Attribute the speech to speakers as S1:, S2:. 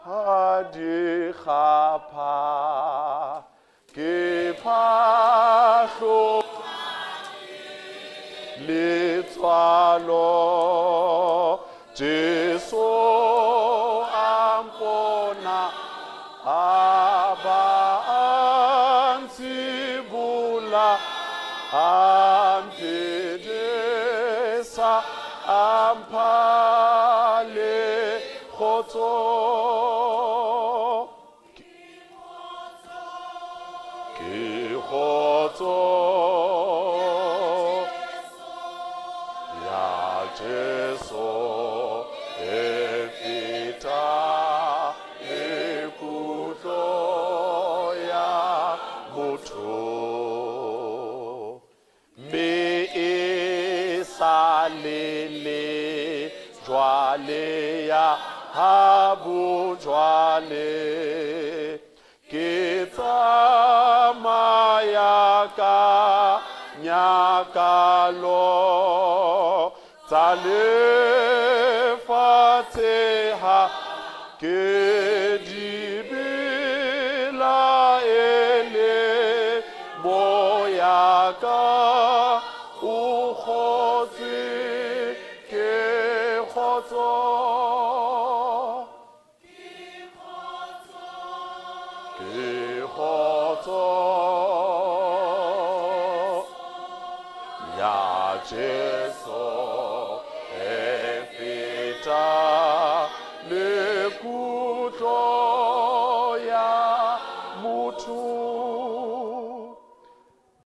S1: ha di khapha ke phahlo le tswalo Jesu ampona aba ansibula ampedesa ampale khotso ke khotso ya Jesu efita ekuto ya motho me esalele jwale ya habu jwale ke tsamaya ka nyakalo tsa lefatshe ha ke di belaele moya ka o kgotse ke kgotso ya Jesu